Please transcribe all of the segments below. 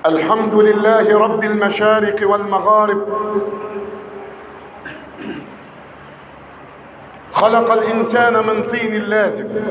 الحمد لله رب المشارق والمغارب، خلق الإنسان من طين لازب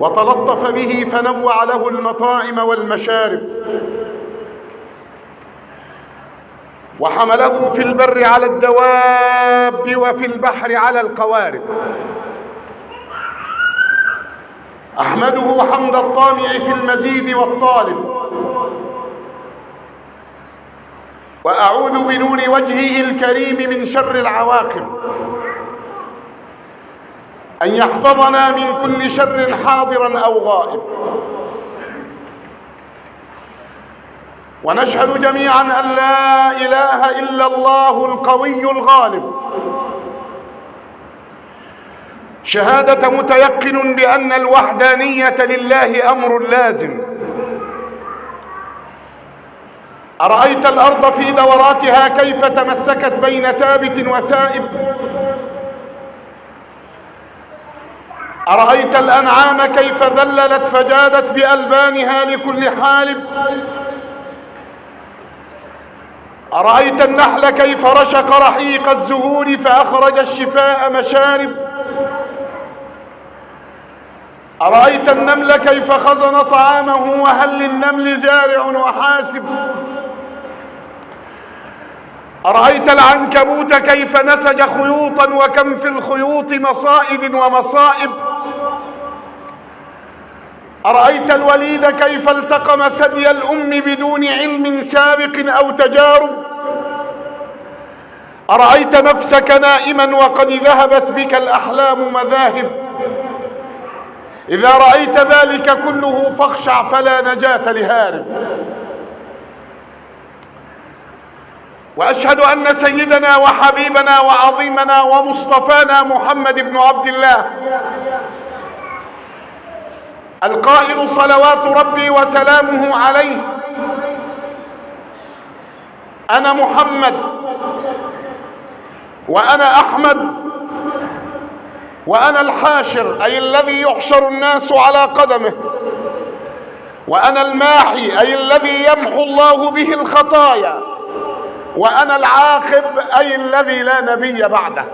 وتلطف به فنوع له المطاعم والمشارب، وحمله في البر على الدواب وفي البحر على القوارب. أحمده حمد الطامع في المزيد والطالب، وأعوذ بنور وجهه الكريم من شر العواقب، أن يحفظنا من كل شر حاضر أو غائب. ونشهد جميعا أن لا إله إلا الله القوي الغالب، شهادة متيقن بأن الوحدانية لله أمر لازم. أرأيت الأرض في دوراتها كيف تمسكت بين ثابت وسائب؟ أرأيت الأنعام كيف ذللت فجادت بألبانها لكل حالب؟ أرأيت النحل كيف رشق رحيق الزهور فأخرج الشفاء مشارب؟ أرأيت النمل كيف خزن طعامه وهل للنمل زارع وحاسب؟ أرأيت العنكبوت كيف نسج خيوطا وكم في الخيوط مصائد ومصائب؟ أرأيت الوليد كيف التقم ثدي الأم بدون علم سابق أو تجارب؟ أرأيت نفسك نائما وقد ذهبت بك الأحلام مذاهب؟ إذا رأيت ذلك كله فاخشع فلا نجاة لهارب. وأشهد أن سيدنا وحبيبنا وعظيمنا ومصطفانا محمد بن عبد الله القائل صلوات ربي وسلامه عليه: أنا محمد وأنا أحمد وأنا الحاشر، أي الذي يحشر الناس على قدمه، وأنا الماحي، أي الذي يمحو الله به الخطايا، وأنا العاقب، أي الذي لا نبي بعده.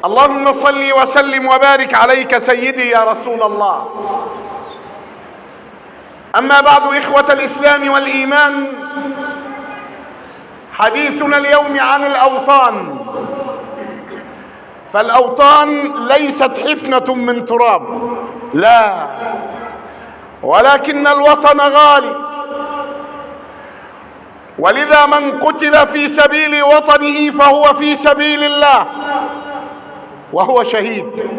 اللهم صل وسلم وبارك عليك سيدي يا رسول الله. أما بعد، إخوة الإسلام والإيمان، حديثنا اليوم عن الأوطان. فالأوطان ليست حفنة من تراب، لا، ولكن الوطن غالي، ولذا من قتل في سبيل وطنه فهو في سبيل الله وهو شهيد،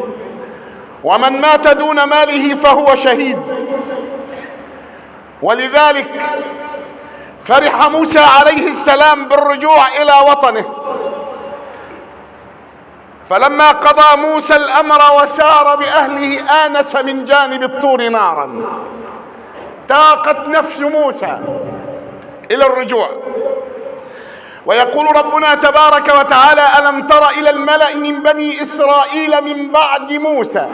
ومن مات دون ماله فهو شهيد. ولذلك فرح موسى عليه السلام بالرجوع إلى وطنه، فلما قضى موسى الأمر وسار بأهله آنس من جانب الطور نارا. تاقت نفس موسى إلى الرجوع. ويقول ربنا تبارك وتعالى: ألم تر إلى الملأ من بني إسرائيل من بعد موسى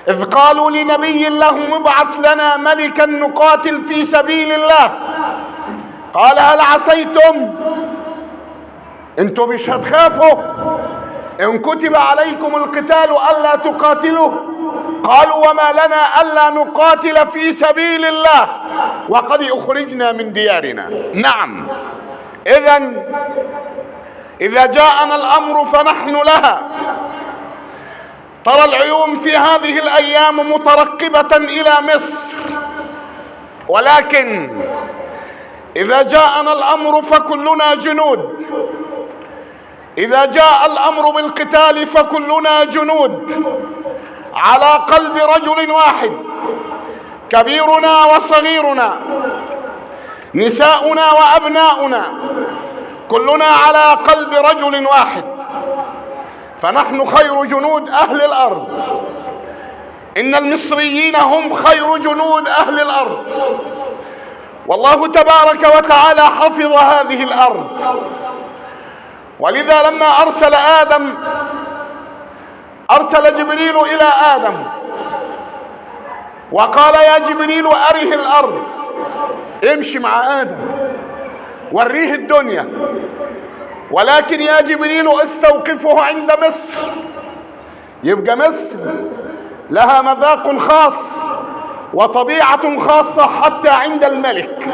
إذ قالوا لنبي لهم ابعث لنا ملكا نقاتل في سبيل الله قال هل عسيتم، انتم مش هتخافوا إن كتب عليكم القتال ألا تقاتلوا؟ قالوا وما لنا ألا نقاتل في سبيل الله وقد أخرجنا من ديارنا. نعم، إذا جاءنا الأمر فنحن لها. ترى العيون في هذه الأيام مترقبة إلى مصر، ولكن إذا جاءنا الأمر فكلنا جنود. إذا جاء الأمر بالقتال فكلنا جنود على قلب رجل واحد، كبيرنا وصغيرنا، نساؤنا وأبناؤنا، كلنا على قلب رجل واحد. فنحن خير جنود أهل الأرض. إن المصريين هم خير جنود أهل الأرض، والله تبارك وتعالى حفظ هذه الأرض. ولذا لما أرسل جبريل إلى آدم وقال يا جبريل أره الأرض، امشي مع آدم وريه الدنيا، ولكن يا جبريل استوقفه عند مصر. يبقى مصر لها مذاق خاص وطبيعة خاصة حتى عند الملك،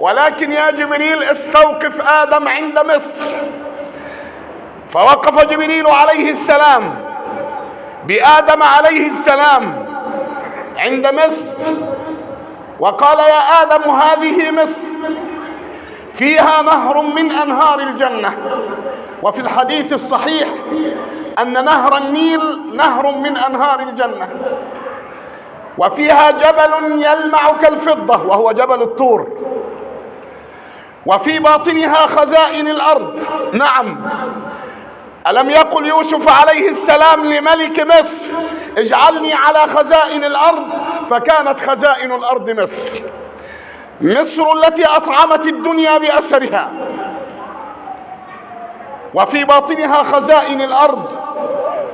ولكن يا جبريل استوقف آدم عند مصر. فوقف جبريل عليه السلام بآدم عليه السلام عند مصر، وقال يا آدم هذه مصر فيها نهر من أنهار الجنة، وفي الحديث الصحيح أن نهر النيل نهر من أنهار الجنة، وفيها جبل يلمع كالفضة وهو جبل الطور، وفي باطنها خزائن الأرض. نعم، ألم يقل يوسف عليه السلام لملك مصر اجعلني على خزائن الأرض؟ فكانت خزائن الأرض مصر، مصر التي أطعمت الدنيا بأسرها، وفي باطنها خزائن الأرض،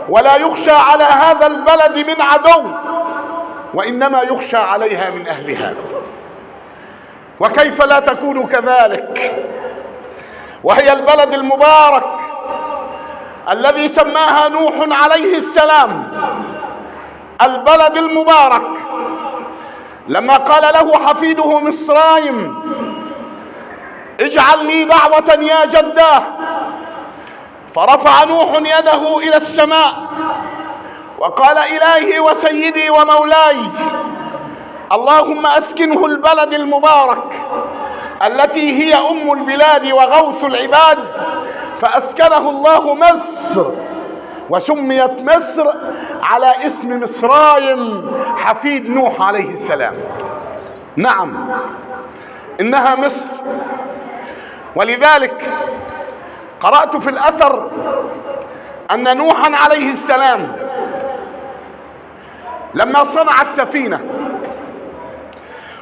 ولا يخشى على هذا البلد من عدو، وإنما يخشى عليها من أهلها. وكيف لا تكون كذلك وهي البلد المبارك الذي سماها نوح عليه السلام البلد المبارك، لما قال له حفيده مصرايم اجعل لي دعوة يا جداه، فرفع نوح يده إلى السماء وقال إلهي وسيدي ومولاي اللهم أسكنه البلد المبارك التي هي أم البلاد وغوث العباد، فأسكنه الله مصر، وسميت مصر على اسم مصرايم حفيد نوح عليه السلام. نعم، إنها مصر. ولذلك قرأت في الأثر أن نوحا عليه السلام لما صنع السفينة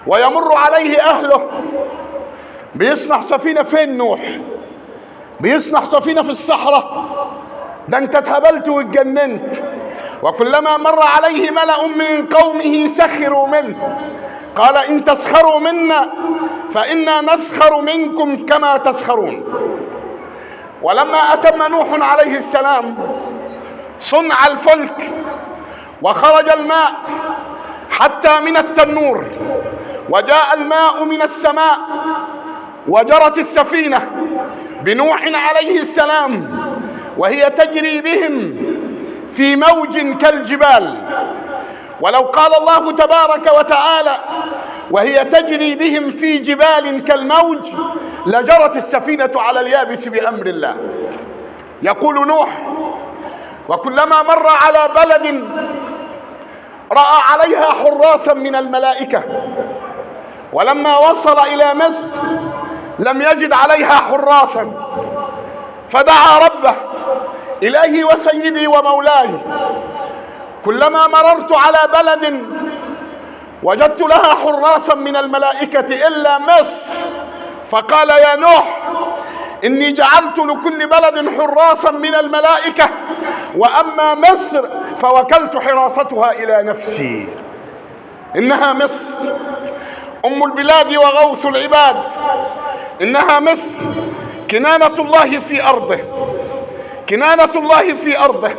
ويمر عليه أهله، بيصنع سفينة فين نوح؟ بيصنع سفينة في الصحراء؟ ده انت اتهبلت واتجننت. وكلما مر عليه ملأ من قومه سخروا منه، قال إن تسخروا منا فإنا نسخر منكم كما تسخرون. ولما أتم نوح عليه السلام صنع الفلك وخرج الماء حتى من التنور، وجاء الماء من السماء، وجرت السفينة بنوح عليه السلام وهي تجري بهم في موج كالجبال. ولو قال الله تبارك وتعالى وهي تجري بهم في جبال كالموج لجرت السفينة على اليابس بأمر الله. يقول نوح وكلما مر على بلد رأى عليها حراسا من الملائكة، ولما وصل إلى مصر لم يجد عليها حراسا، فدعا ربه إلهي وسيدي ومولاي كلما مررت على بلد وجدت لها حراسا من الملائكة إلا مصر، فقال يا نوح إني جعلت لكل بلد حراسا من الملائكة، وأما مصر فوكلت حراستها إلى نفسي. إنها مصر أم البلاد وغوث العباد، إنها مصر كنانة الله في أرضه، كنانة الله في أرضه.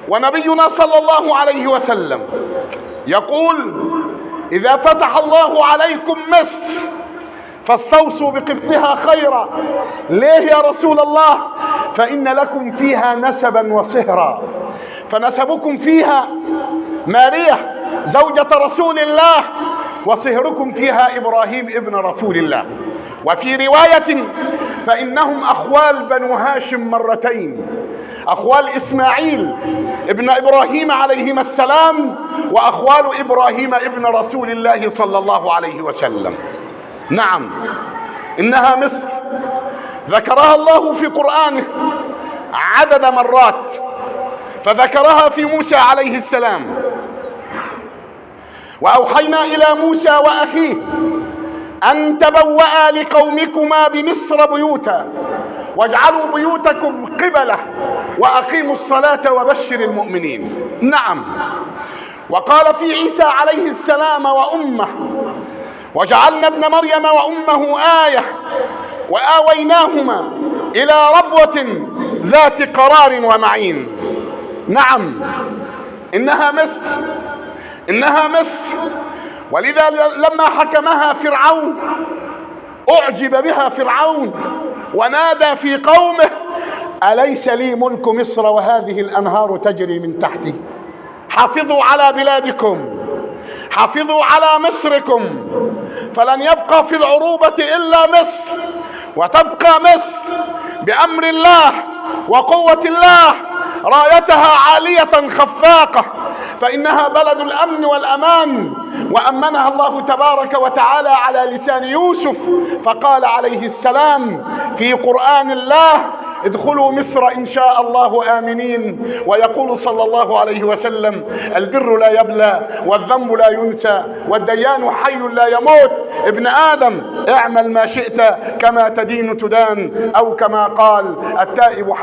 ونبينا صلى الله عليه وسلم يقول إذا فتح الله عليكم مصر فاستوصوا بقبطها خيرا. ليه يا رسول الله؟ فإن لكم فيها نسبا وصهرا، فنسبكم فيها مارية زوجة رسول الله، وصهركم فيها إبراهيم ابن رسول الله. وفي رواية فإنهم أخوال بنو هاشم مرتين، أخوال إسماعيل ابن إبراهيم عليهما السلام، وأخوال إبراهيم ابن رسول الله صلى الله عليه وسلم. نعم، إنها مصر ذكرها الله في قرآنه عدد مرات، فذكرها في موسى عليه السلام وأوحينا إلى موسى وأخيه أن تبوأ لقومكما بمصر بيوتا واجعلوا بيوتكم قبلة وأقيموا الصلاة وبشر المؤمنين. نعم، وقال في عيسى عليه السلام وأمه: وجعلنا ابن مريم وأمه آية وآويناهما إلى ربوة ذات قرار ومعين. نعم، إنها مصر، إنها مصر. ولذا لما حكمها فرعون أعجب بها فرعون ونادى في قومه: أليس لي ملك مصر وهذه الأنهار تجري من تحتي؟ حافظوا على بلادكم، حافظوا على مصركم، فلن يبقى في العروبة إلا مصر، وتبقى مصر بأمر الله وقوة الله رايتها عالية خفاقة، فإنها بلد الأمن والأمان، وأمنها الله تبارك وتعالى على لسان يوسف، فقال عليه السلام في قرآن الله: ادخلوا مصر إن شاء الله آمنين. ويقول صلى الله عليه وسلم: البر لا يبلى والذنب لا ينسى والديان حي لا يموت. ابن آدم اعمل ما شئت كما تدين تدان، أو كما قال التائب